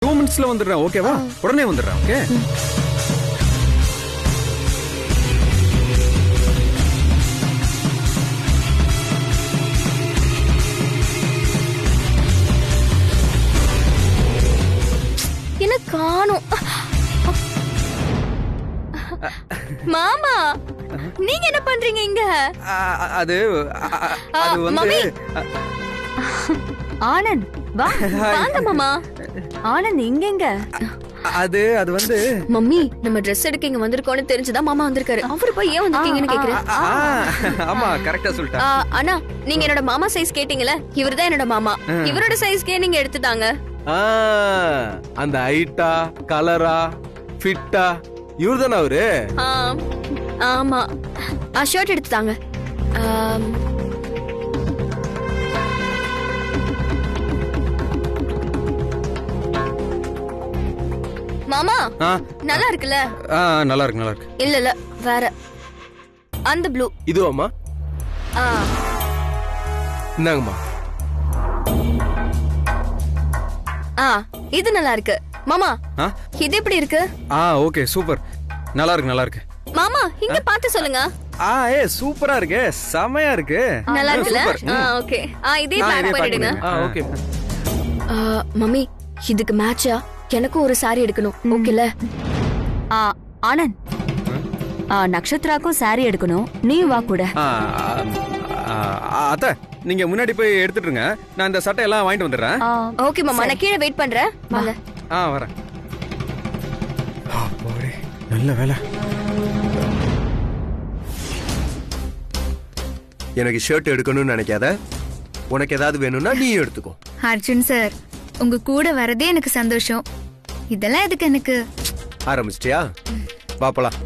2 மினிட்ஸ்ல வந்துடுறேன். ஓகேவா? உடனே வந்துடுறேன். ஓகே. என்ன காணோம்? மாமா, நீங்க என்ன பண்றீங்க இங்க? அது வந்து ஆனந்த் வா. வாங்க மாமா. ஆனந்த் இங்க அது வந்து மம்மி, நம்ம Dress எடுக்க இங்க வந்திருக்கோம்னு தெரிஞ்சுதான் மாமா வந்திருக்காரு. அவரு போய் ஏன் வந்திருக்கீங்கன்னு கேக்குறேன். ஆமா கரெக்டா சொல்லிட்டேன். அண்ணா, நீங்க என்னோட மாமா சைஸ் கேட்டீங்கல, இவர்தான் என்னோட மாமா. இவரோட சைஸ்க்கே நீங்க எடுத்துட்டாங்க. அந்த ஹைட்டா கலரா ஃபிட்டா இவர்தானே அவரு? ஆமா. ஷர்ட் எடுத்துட்டாங்க. மாமா, நல்லா இருக்குல்ல? நல்லா இருக்கு, நல்லா இருக்கு. இல்ல வேற அந்த ப்ளூ. இதுவாம்மா? இந்தாங்கம்மா. இது நல்லா இருக்கு. மாமா, இது எப்படி இருக்கு? Okay, super. நல்லா இருக்கு, நல்லா இருக்கு. மாமா, இங்க பார்த்து சொல்லுங்க. சூப்பரா இருக்கு, செமையா இருக்கு. நல்லா இருக்குல்ல? ஓகே. இதே பேக் பண்ணிடுங்க. ஓகே. மம்மி, இதுக்கு மேட்சா எனக்கும் ஒரு saree எடுக்கணும். ஓகேல? ஆனந்த், நக்ஷத்ராக்கும் சாரி எடுக்கணும். நீ வா கூட. அத்த, நீங்க முன்னாடி போய் எடுத்துட்டுருங்க. நான் இந்த சட்டை எல்லாம் வாங்கிட்டு வந்துடுறேன். ஓகே மாமா, நான் கீழே வெயிட் பண்றேன். வாங்க. வரேன். நல்ல வேலை. எனக்கு ஷர்ட் எடுக்கணும்னு நினைக்காத. உனக்கு ஏதாவது வேணும்னா நீ எடுத்துக்கோ. அர்ஜுன் சார், உங்க கூட வரதே எனக்கு சந்தோஷம். இதெல்லாம் எதுக்கு எனக்கு? ஆரம்பிச்சிட்டியா? பாப்பலாம்.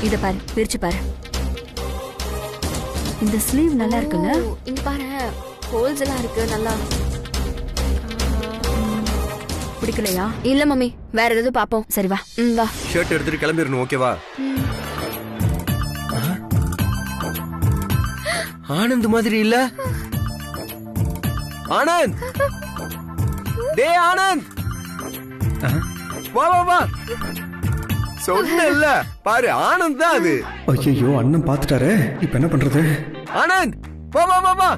இத பாரு, பிரிச்சு பாரு. இந்த ஸ்லீவ் நல்லா இருக்குல்ல? இங்க பாரு, ஹோல்ஸ் எல்லாம் இருக்கு. நல்லா பிடிக்கலையா? இல்ல மம்மி, வேற ஏதாவது பாப்போம். சரி வா. வா. ஷர்ட் எடுத்துட்டு கிளம்பிடணும். ஓகேவா? ஆனந்த் மாதிரி இல்ல? ஆனந்த், டே ஆனந்த், வா வா வா. சொன்னேன்ல, பாரு ஆனந்த் தான் அது. ஐயோ, அண்ணன் பாத்துட்டாரு. இப்ப என்ன பண்றது? ஆனந்த், வா வா வா வா.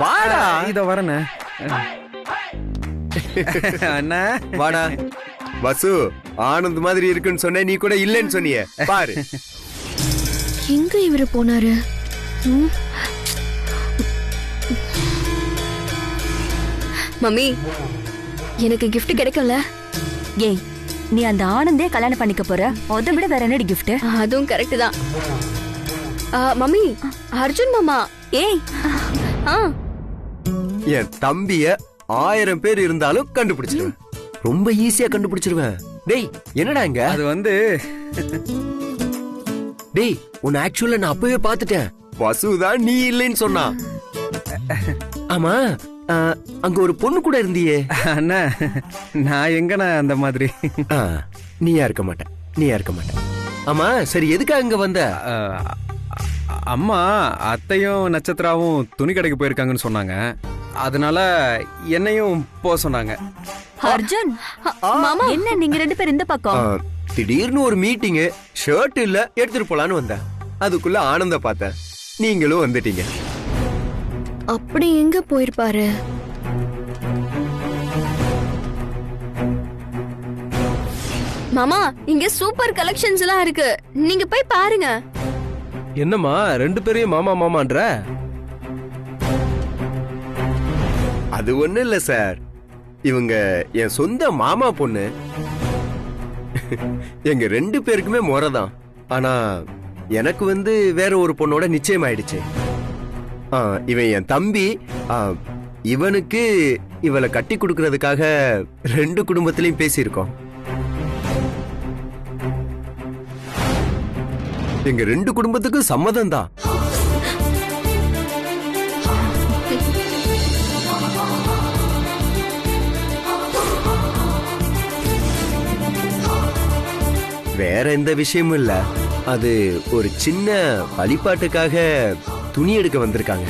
வாடா. இத வரேனே. அண்ணா வாடா. வசு, ஆனந்த் மாதிரி இருக்குன்னு சொன்ன, நீ கூட இல்லன்னு சொன்னியே. பாரு. எங்க இவரு போனாரு? மம்மி, எனக்கு gift கிடைக்கும்ல? ஏய், நீ அந்த ஆனந்தே கல்யாணம் பண்ணிக்க போற. அதை விட வேற என்னடி gift? அதுவும் கரெக்ட் தான். மம்மி, அர்ஜுன் மாமா. ஏய், என் தம்பிய 1000 பேர் இருந்தாலும் கண்டுபிடிச்சிருவேன். ரொம்ப ஈஸியா கண்டுபிடிச்சிருவேன். டேய், என்னடா இங்க? அது வந்து டேய், உன்னை ஆக்சுவலா நான் அப்பவே பாத்துட்டேன். வசுதான் நீ இல்லைன்னு சொன்னா. ஆமா, அங்க ஒரு பொண்ணு கூட இருந்தியே. அண்ணா, நான் எங்கண்ணா அந்த மாதிரி? நீயா இருக்க மாட்டேன், நீயா இருக்க மாட்டேன். ஆமா, சரி, எதுக்காக இங்க வந்த? அம்மா அத்தையும் நட்சத்திராவும் துணி கடைக்கு போயிருக்காங்கன்னு சொன்னாங்க. அதனால என்னையும் போக சொன்னாங்க. அர்ஜுன் மாமா, என்ன நீங்க 2 பேர் இந்த பக்கம்? திடீர்னு ஒரு மீட்டிங், ஷர்ட் இல்ல, எடுத்துட்டு போலான்னு வந்தேன். அதுக்குள்ள ஆனந்த பார்த்தேன், நீங்களும் வந்துட்டீங்க. அப்படி எங்க போயிருப்பாரு? மாமா, இங்க சூப்பர் கலெக்ஷன்ஸ் எல்லாம் இருக்கு. நீங்க போய் பாருங்க. என்னம்மா 2 பேரையும் மாமா மாமான்ற? அது ஒண்ணு இல்ல சார், இவங்க என் சொந்த மாமா பொண்ணு. எங்க 2 பேருக்குமே முறைதான். ஆனா எனக்கு வந்து வேற ஒரு பொண்ணோட நிச்சயம் ஆயிடுச்சு. இவன் என் தம்பி. இவனுக்கு இவளை கட்டி கொடுக்கறதுக்காக 2 குடும்பத்திலையும் பேசியிருக்கோம். எங்க 2 குடும்பத்துக்கும் சம்மதம் தான். வேற எந்த விஷயமும் இல்ல. அது ஒரு சின்ன வழிபாட்டுக்காக துணி எடுக்க வந்திருக்காங்க.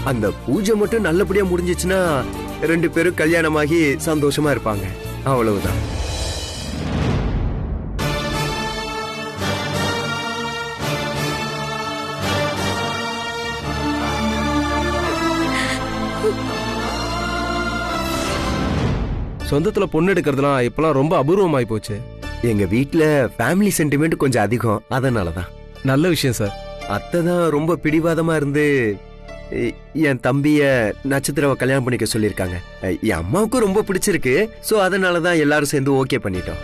அந்த பூஜை மட்டும் நல்லபடியா முடிஞ்சிச்சுன்னா 2 பேரும் கல்யாணமாகி சந்தோஷமா இருப்பாங்க. அவ்வளவுதான். சொந்தத்துல பொண்ணு எடுக்கிறதுலாம் இப்பெல்லாம் ரொம்ப அபூர்வமாயி போச்சு. எங்க வீட்ல ஃபேமிலி சென்டிமெண்ட் கொஞ்சம் அதிகம், அதனாலதான். நல்ல விஷயம் சார். அத்தை தான் ரொம்ப பிடிவாதமா இருந்து என் தம்பிய நட்சத்திரவை கல்யாணம் பண்ணிக்க சொல்லியிருக்காங்க. என் அம்மாவுக்கும் ரொம்ப பிடிச்சிருக்கு. சோ அதனாலதான் எல்லாரும் சேர்ந்து ஓகே பண்ணிட்டோம்.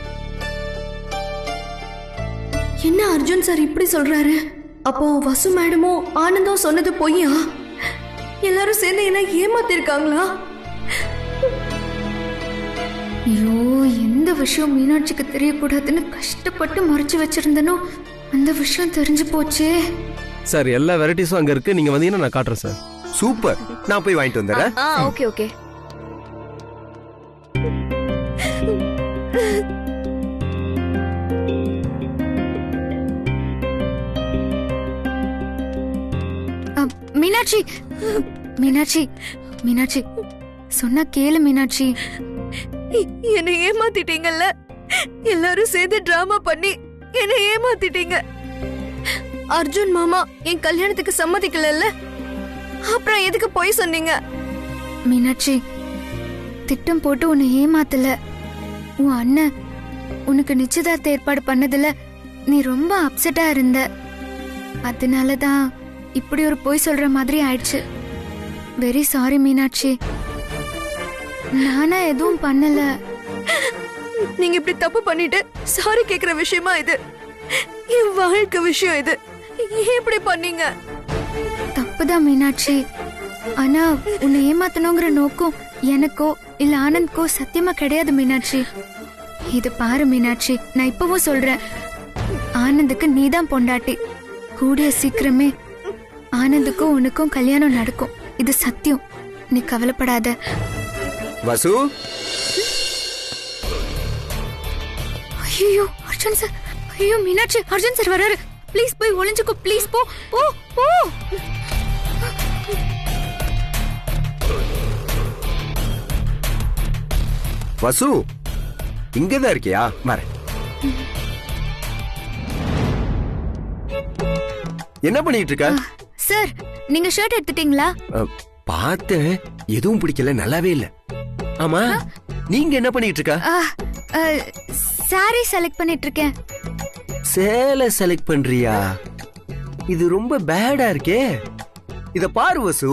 என்ன அர்ஜுன் சார் இப்படி சொல்றாரு? அப்போ வசு மேடமும் ஆனந்தும் சொன்னது பொய்யா? எல்லாரும் சேர்ந்து என்ன ஏமாத்திருக்காங்களா? ஐயோ, எந்த விஷயம் மீனாட்சிக்கு தெரியக்கூடாதுன்னு கஷ்டப்பட்டு மறைச்சு வச்சிருந்தனோ அந்த விஷயம் தெரிஞ்சு போச்சே. சார் எல்லா வெரைட்டிஸும் அங்க இருக்கு, நீங்க வந்தீங்கன்னா நான் காட்டுறேன் சார். சூப்பர், நான் போய் வாங்கிட்டு வந்துடுறேன். Okay okay. மீனாட்சி மீனாட்சி மீனாட்சி சொன்னா கேளு மீனாட்சி. என்னை ஏமாத்திட்டீங்கல்ல, எல்லாரும் சேர்ந்து டிராமா பண்ணி என்னை ஏமாத்திட்டீங்க. அர்ஜுன் மாமா என் கல்யாணத்துக்கு சம்மதிக்கல, அப்புறம் எதுக்கு போய் சொன்னீங்க? மீனாட்சி, திட்டம் போட்டு உன்னை ஏமாத்தல. உன் அண்ணன் உனக்கு நிச்சயதார்த்த ஏற்பாடு பண்ணதுல நீ ரொம்ப அப்செட்டா இருந்த. அதனாலதான் இப்படி ஒரு பொய் சொல்ற மாதிரி ஆயிடுச்சு. Very sorry Meenakshi. நானா எதுவும் பண்ணல. நீங்க இப்படி தப்பு பண்ணிட்டு சாரி கேக்குற விஷயமா இது? என் வாழ்க்கை விஷயம் இது. ஏன் இப்படி பண்ணீங்க? தப்புதான் மீனாட்சி. ஆனா உன்னை ஏமாத்தணுங்கிற நோக்கம் எனக்கோ இல்ல ஆனந்த்கோ சத்தியமா கிடையாது மீனாட்சி. இது பாரு மீனாட்சி, நான் இப்பவும் சொல்றேன், ஆனந்துக்கு நீதான் பொண்டாட்டி. கூடிய சீக்கிரமே ஆனந்துக்கும் உனக்கும் கல்யாணம் நடக்கும். இது சத்தியம், நீ கவலைப்படாத. வசு, ஐயோ அர்ஜுன் சார், ஐயோ மீனாட்சி, அர்ஜுன் சார் வராரு. ப்ளீஸ் போய் ஒளிஞ்சுக்கோ, ப்ளீஸ் போ போ போ. வசு இங்கதான் இருக்கியா? மர என்ன பண்ணிட்டு இருக்க? சார், நீங்க ஷர்ட் எடுத்துட்டீங்களா? பார்த்தேன், எதுவும் பிடிக்கல, நல்லாவே இல்ல. ஆமா, நீங்க என்ன பண்ணிட்டு இருக்க? சாரி செலக்ட் பண்ணிட்டு இருக்கேன். சேலை செலக்ட் பண்றியா? இது ரொம்ப பேடா இருக்கே. இத பாரு வசு.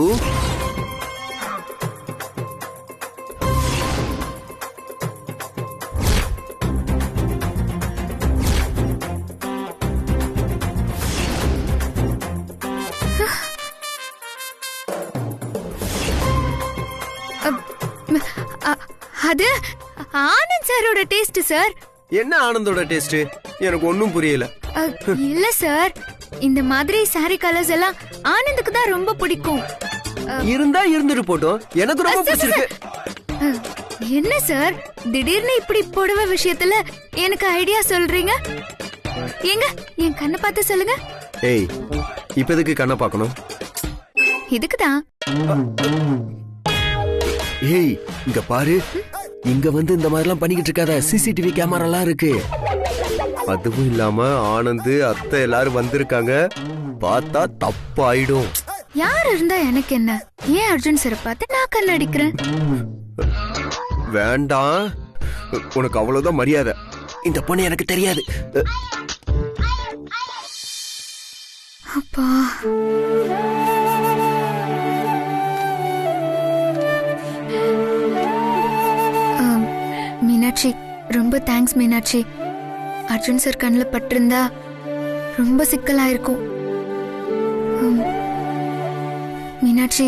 அது ஆனந்த் சாரோட டேஸ்ட் சார். என்ன ஆனந்தோட டேஸ்ட்? எனக்கு ஒண்ணும் புரியல. இல்ல சார், இந்த மாதிரி சாரி கலர்ஸ் எல்லாம் ஆனந்துக்கு தான் ரொம்ப பிடிக்கும். இருந்தா இருந்துட்டு போட்டோம், எனக்கு ரொம்ப பிடிச்சிருக்கு. என்ன சார் திடீர்னு இப்படி புடவை விஷயத்துல எனக்கு ஐடியா சொல்றீங்க? ஏங்க என் கண்ணை பார்த்து சொல்லுங்க. ஏய், இப்ப எதுக்கு கண்ணை பார்க்கணும்? இதுக்குதான். ஏய், இங்க பாரு, இங்க வந்து இந்த மாதிரி எல்லாம் பண்ணிக்கிட்டு இருக்காத. சிசிடிவி கேமரா எல்லாம் இருக்கு. அதுவும் இல்லாம ஆனந்த் அத்தை எல்லாரும் வந்திருக்காங்க, பார்த்தா தப்பாயிடும். யார் இருந்தா எனக்கு என்ன? ஏன் அர்ஜுன் சார் பார்த்து நான் கண் அடிக்கிறேன்? வேண்டாம், உனக்கு அவ்வளவுதான் மரியாதை. இந்த பொண்ணு எனக்கு தெரியாது. அப்பா, மீனாட்சி, ரொம்ப தேங்க்ஸ் மீனாட்சி. அர்ஜுன் சார் கண்ணில் பட்டிருந்தா ரொம்ப சிக்கலா இருக்கும். மீனாட்சி,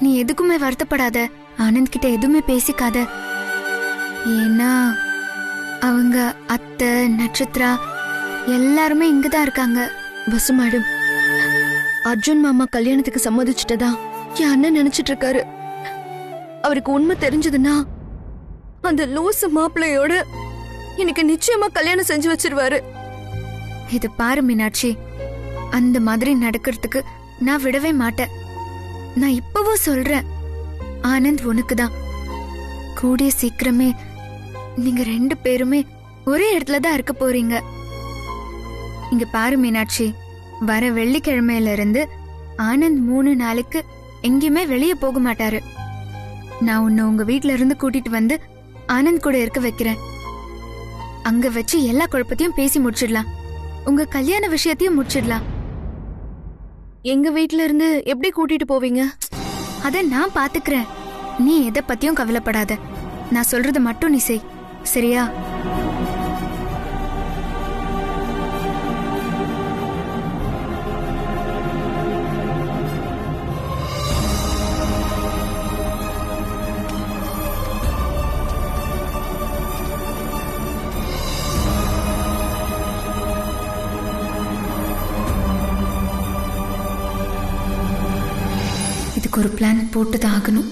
நீ எதுக்குமே வருத்தப்படாத. ஆனந்த் கிட்ட எதுவுமே பேசிக்காத. ஏன்னா அவங்க அத்தை நட்சத்திரா எல்லாருமே இங்கதான் இருக்காங்க. வசு மேடம், அர்ஜுன் மாமா கல்யாணத்துக்கு சம்மதிச்சுட்டதா என் அண்ணன் நினைச்சிட்டு இருக்காரு. அவருக்கு உண்மை தெரிஞ்சதுன்னா அந்த லூசு மாப்பிள்ளையோட எனக்கு நிச்சயமா கல்யாணம் செஞ்சு வச்சிருவாரு. இது பாரு மீனாட்சி, அந்த மாதிரி நடக்கிறதுக்கு நான் விடவே மாட்டேன். நான் இப்பவும் சொல்றேன், ஆனந்த் உனக்கு தான். கூடிய சீக்கிரமே நீங்க 2 பேருமே ஒரே இடத்துல தான் இருக்க போறீங்க. இங்க பாரு மீனாட்சி, வர வெள்ளிக்கிழமையில இருந்து ஆனந்த் 3 நாளைக்கு எங்கேயுமே வெளியே போக மாட்டாரு. நான் உன்னை உங்க வீட்ல இருந்து கூட்டிட்டு வந்து ஆனந்த் கூட இருக்க வைக்கிறேன். அங்க வச்சு எல்லா குழப்பத்தையும் பேசி முடிச்சிடலாம். உங்க கல்யாண விஷயத்தையும் முடிச்சிடலாம். எங்க வீட்ல இருந்து எப்படி கூட்டிட்டு போவீங்க? அத நான் பாத்துக்கிறேன். நீ எதை பத்தியும் கவலைப்படாத. நான் சொல்றத மட்டும் நீ செய், சரியா? இதுக்கு ஒரு பிளான் போட்டுதான் ஆகணும்.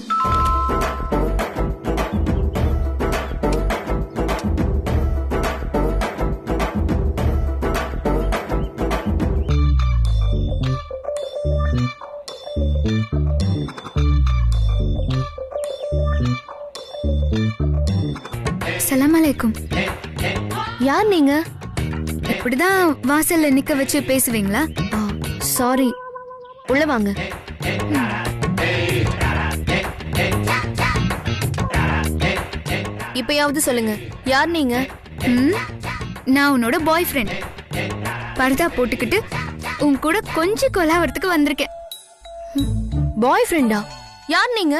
சலாம் அலைக்கும். யார் நீங்க? இப்படிதான் வாசல்ல நிக்க வச்சு பேசுவீங்களா? சாரி, உள்ள வாங்க. இப்பயாவது சொல்லுங்க, யார் நீங்க? நான் உன்னோட பாய் ஃப்ரெண்ட். பர்தா போட்டுக்கிட்டு உன் கூட கொஞ்சம் கொலாவறதுக்கு வந்திருக்கேன். பாய் ஃப்ரெண்டா? யார் நீங்க?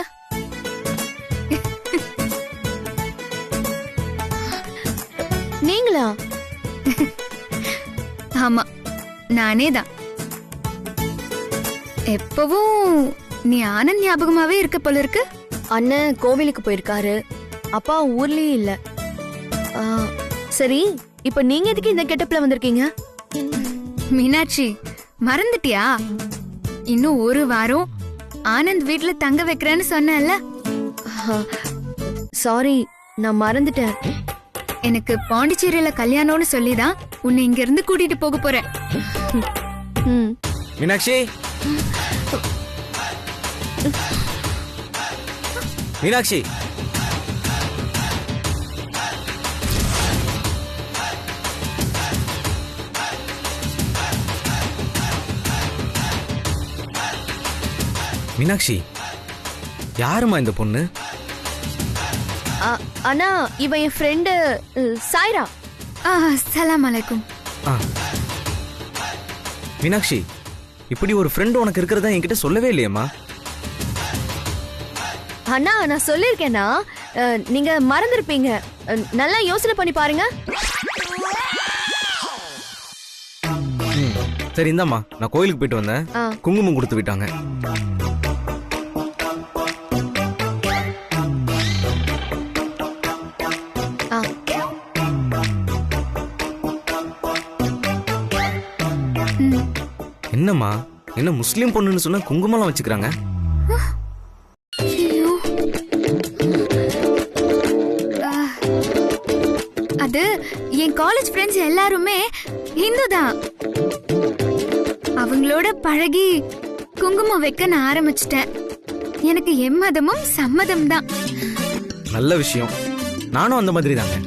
நீங்களா? ஆமா, நானே தான். எப்பவும் நீ ஆனந்த் ஞாபகமாவே இருக்க போல இருக்கு. அண்ணன் கோவிலுக்கு போயிருக்காரு, அப்பா ஊர்லயே இல்ல. சரி, இப்ப நீங்க எதுக்கு இந்த கெட்டப்ல வந்திருக்கீங்க? மீனாட்சி, மறந்துட்டியா? இன்னும் 1 வாரம் ஆனந்த் வீட்ல தங்க வைக்கிறேன்னு சொன்னேன்ல. சாரி, நான் மறந்துட்டேன். எனக்கு பாண்டிச்சேரியில கல்யாணம்னு சொல்லிதான் உன்னை இங்க இருந்து கூட்டிட்டு போக போறேன். மீனாட்சி, மீனாட்சி, மீனாட்சி, யாருமா இந்த பொண்ணு? அண்ணா, இவ என் ஃப்ரெண்டு சாய்ரா. சலாம் அலைக்கும். மீனாட்சி, இப்படி ஒரு ஃப்ரெண்ட் உனக்கு இருக்கிறதா என்கிட்ட சொல்லவே இல்லையம்மா. அண்ணா, நான் சொல்லிருக்கேனா, நீங்க மறந்துருப்பீங்க. நல்லா யோசனை பண்ணி பாருங்க. சரி, இந்தாம்மா, நான் கோயிலுக்கு போயிட்டு வந்தேன். குங்குமம் கொடுத்து விட்டாங்க. என்னம்மா, என்ன முஸ்லீம் பொண்ணுன்னு சொன்னா குங்குமம்லாம் வச்சுக்கிறாங்க? அது என் காலேஜ் ஃப்ரெண்ட்ஸ் எல்லாருமே இந்து தான். அவங்களோட பழகி குங்குமம் வைக்க நான் ஆரம்பிச்சிட்டேன். எனக்கு எம்மதமும் சம்மதம் தான். நல்ல விஷயம். நானும் அந்த மாதிரி தாங்க.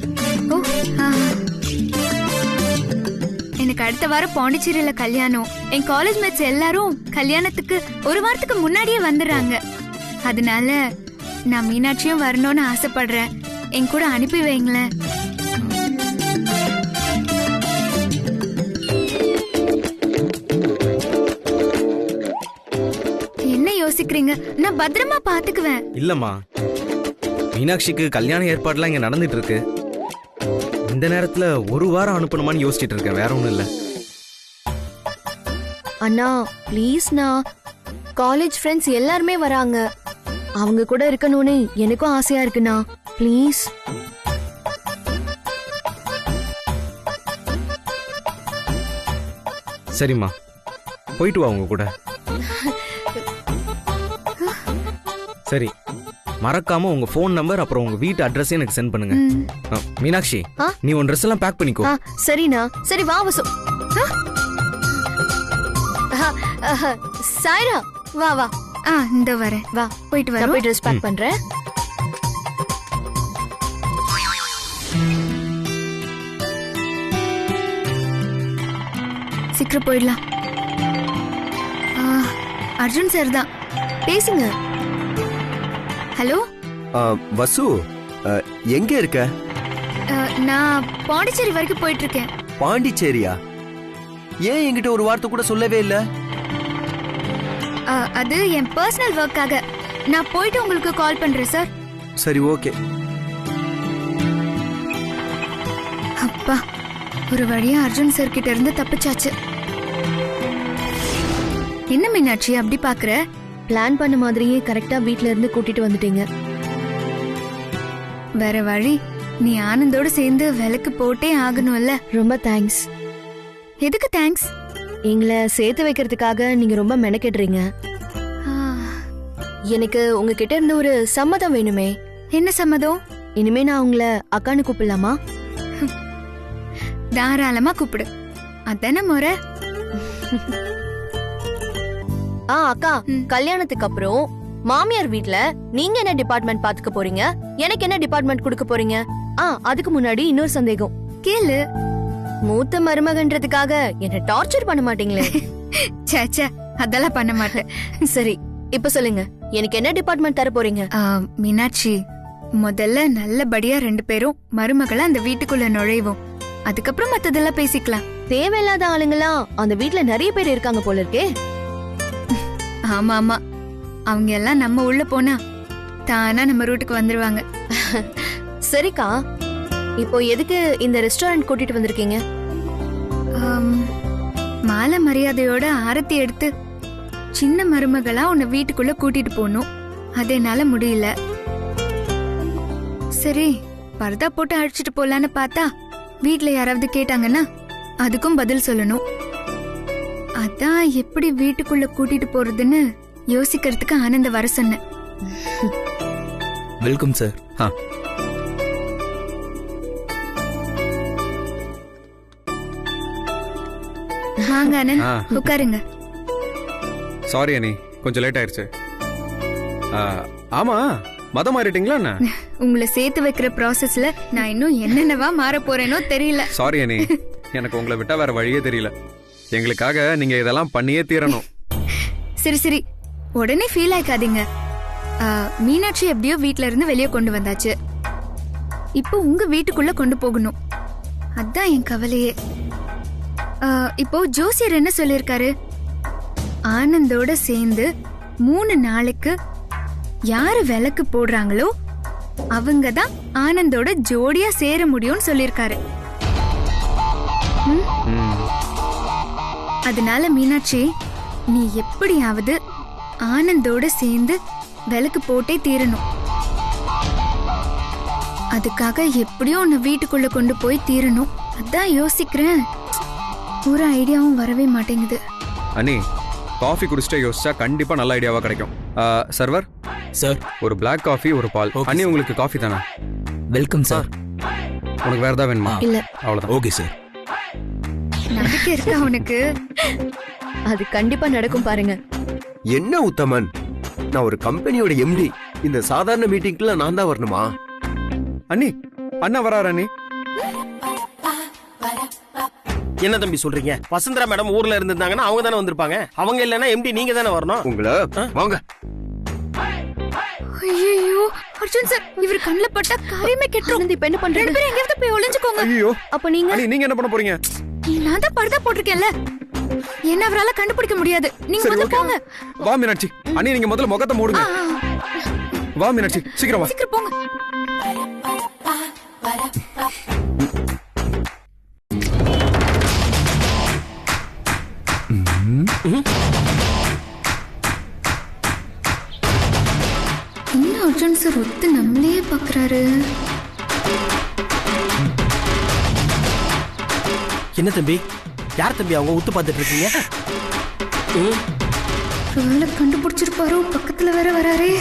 எனக்கு அடுத்த வாரம் பாண்டிச்சேரியில கல்யாணம். என் காலேஜ் மேட்ஸ் எல்லாரும் கல்யாணத்துக்கு 1 வாரத்துக்கு முன்னாடியே வந்துடுறாங்க. அதனால நான் மீனாட்சியும் வரணும்னு ஆசைப்படுறேன். என் கூட அனுப்பி வைங்களேன். என்ன யோசிக்கிறீங்க? நான் பத்திரமா பாத்துக்குவேன். இல்லம்மா, மீனாட்சிக்கு கல்யாண ஏற்பாடுலாம் இங்க நடந்துட்டு இருக்கு. இந்த நேரத்துல 1 வாரம் அனுப்பணுமான்னு யோசிச்சுட்டு இருக்கேன், வேற ஒண்ணும் இல்ல. அண்ணா ப்ளீஸ்ண்ணா, காலேஜ் ஃப்ரெண்ட்ஸ் எல்லாருமே வராங்க. அவங்க கூட இருக்கணும்னு எனக்கும் ஆசையா இருக்குண்ணா, ப்ளீஸ். சரிம்மா, போயிட்டு வா உங்க கூட. சரி, மறக்காம உங்க ஃபோன் நம்பர் அப்புறம் உங்க வீட்டு அட்ரஸ் எனக்கு சென்ட் பண்ணுங்க. மீனாட்சி, நீ உன் ட்ரெஸ் எல்லாம் பேக் பண்ணிக்கோ. சரிண்ணா. சரி, வா வசு. சாய்ரா, வா வா. இந்த வரேன். வா போயிட்டு நான் வரோம். போய் ட்ரெஸ் பேக் பண்றேன். சீக்கிரம் போயிடலாம். அர்ஜுன் சார் தான். பேசுங்க. ஹலோ, வசு எங்க இருக்க? நான் பாண்டிச்சேரி வரைக்கும் போயிட்டு இருக்கேன். பாண்டிச்சேரியா? ஏன் என்கிட்ட ஒரு வார்த்தை கூட சொல்லவே இல்ல? அது என் பர்சனல் ஒர்க்காக. நான் போயிட்டு உங்களுக்கு கால் பண்றேன் சார். சரி, ஓகே. அப்பா, ஒரு வழியா அர்ஜுன் சார் கிட்ட இருந்து தப்பிச்சாச்சு. என்ன மீனாட்சி அப்படி பாக்குற? பிளான் பண்ண மாதிரியே கரெக்டா வீட்ல இருந்து கூட்டிட்டு வந்துட்டீங்க. வேற வழி, நீ ஆனந்தோட சேர்ந்து விளக்கு போட்டே ஆகணும்ல. ரொம்ப தேங்க்ஸ். எதுக்கு தேங்க்ஸ்? எங்களை சேர்த்து வைக்கிறதுக்காக நீங்க ரொம்ப மெனக்கெடுறீங்க. எனக்கு உங்ககிட்ட இருந்து ஒரு சம்மதம் வேணுமே. என்ன சம்மதம்? இனிமே நான் உங்களை அக்கான்னு கூப்பிடலாமா? தாராளமா கூப்பிடு. அதான முறை. அக்கா, கல்யாணத்துக்கு அப்புறம் மாமியார் வீட்ல நீங்க என்ன டிபார்ட்மெண்ட் பாத்துக்க போறீங்க, எனக்கு என்ன டிபார்ட்மெண்ட் கொடுக்க போறீங்க? அதுக்கு முன்னாடி இன்னொரு சந்தேகம். கேளு. மூத்த மருமகன்றதுக்காக என்ன டார்ச்சர் பண்ண மாட்டீங்களே? சே, அதெல்லாம் பண்ண மாட்டேன். சரி, இப்ப சொல்லுங்க, எனக்கு என்ன டிபார்ட்மெண்ட் தர போறீங்க? மீனாட்சி, முதல்ல நல்லபடியா 2 பேரும் மருமகளை அந்த வீட்டுக்குள்ள நுழைவோம். அதுக்கப்புறம் மத்ததெல்லாம் பேசிக்கலாம். தேவையில்லாத ஆளுங்களா அந்த வீட்ல நிறைய பேர் இருக்காங்க போல இருக்கே. ஆமா, அவங்க எல்லாம் நம்ம உள்ள போனா தானா நம்ம ரூட்டுக்கு வந்துருவாங்க. சரிக்கா, இப்போ எதுக்கு இந்த ரெஸ்டாரண்ட் கூட்டிட்டு வந்திருக்கீங்க? மாலை மரியாதையோட ஆரத்தி எடுத்து சின்ன மருமகளா உன்னை வீட்டுக்குள்ள கூட்டிட்டு போகணும். அது என்னால முடியல. சரி, பர்தா போட்டு அழைச்சிட்டு போலான்னு பார்த்தா வீட்ல யாராவது கேட்டாங்கன்னா அதுக்கும் பதில் சொல்லணும். அதான் எப்படி வீட்டுக்குள்ள கூட்டிட்டு போறதுன்னு யோசிக்கிறதுக்கு ஆனந்த வர சொன்னேன். Welcome sir. வாங்க ஆனந்த், உட்காருங்க. சாரி அனி, கொஞ்சம் லேட் ஆயிருச்சு. ஆமா, மதம் மாறிட்டீங்களா என்ன? உங்களை சேர்த்து வைக்கிற ப்ராசஸ்ல நான் இன்னும் என்னென்னவா மாற போறேனோ தெரியல. சாரி அனி, எனக்கு உங்களை விட்டா வேற வழியே தெரியல. எங்களுக்காக நீங்க இதெல்லாம் பண்ணியே தீரணும். சரி, உடனே ஃபீல் ஆயிக்காதீங்க. மீனாட்சி எப்படியோ வீட்ல இருந்து வெளியே கொண்டு வந்தாச்சு. இப்போ உங்க வீட்டுக்குள்ள கொண்டு போகணும். அதான் என் கவலையே. இப்போ ஜோசியர் என்ன சொல்லிருக்காரு? ஆனந்தோட சேர்ந்து 3 நாளைக்கு யாரு விளக்கு போடுறாங்களோ அவங்க தான் ஆனந்தோட ஜோடியா சேர முடியும்னு சொல்லிருக்காரு. அதனால மீனாட்சி, நீ எப்படியாவது ஆனந்தோட சேர்ந்து விளக்கு போட்டே தீரணும். அதுக்காக எப்படியோ உன்னை வீட்டுக்குள்ள கொண்டு போய் தீரணும். அதான் யோசிக்கிறேன். ஒரு ஐடியாவும் வரவே மாட்டேங்குது. அனி, காஃபி குடிச்சிட்டே யோசிச்சா கண்டிப்பா நல்ல ஐடியாவா கிடைக்கும். சர்வர் சார், ஒரு பிளாக் காஃபி, ஒரு பால். அனி, உங்களுக்கு காஃபி தானே? Welcome sir. உனக்கு வேற ஏதாவது வேணுமா? இல்ல, அவ்வளவுதான். Okay sir. நம்பிக்கை இருக்கா உனக்கு? அது கண்டிப்பா நடக்கும் பாருங்க. என்ன உத்தமன், நான் ஒரு கம்பெனியோட எம்டி. இந்த சாதாரண மீட்டிங்க்குள்ள நான் தான் வரணுமா? அண்ணி, அண்ணா வராரு. அண்ணி, என்ன தம்பி சொல்றீங்க? வசுந்தரா மேடம் ஊர்ல இருந்திருந்தாங்கன்னா அவங்க தானே வந்திருப்பாங்க. அவங்க இல்லனா எம்டி நீங்க தானே வரணும். உங்களை வாங்க. ஐயோ அர்ஜுன் சார், இவர் கண்ணுல பட்டா காரியமே கெட்டுரும். இப்ப என்ன பண்றீங்க? 2 பேரும் எங்கயாவது போய் ஒளிஞ்சுக்கோங்க. ஐயோ, அப்ப நீங்க அண்ணி, நீங்க என்ன பண்ண போறீங்க? நான் தான் பர்தா போட்டிருக்கேன்ல, என்ன அவரால கண்டுபிடிக்க முடியாது. நீங்க சரி, வந்து ஓகே. போங்க. வா மீனாட்சி. அண்ணி, நீங்க முதல்ல முகத்தை மூடுங்க. வா மீனாட்சி, சீக்கிரம் வா. சீக்கிரம் போங்க. இன்னும் அர்ஜுன் சார் ஒத்து நம்மளையே பாக்குறாரு. என்ன தம்பி, யார் தம்பி அவங்க உத்து பார்த்துட்டு இருக்கீங்க? ஒருவேளை கண்டுபிடிச்சிருப்பாரோ, பக்கத்துல வேற வராரே.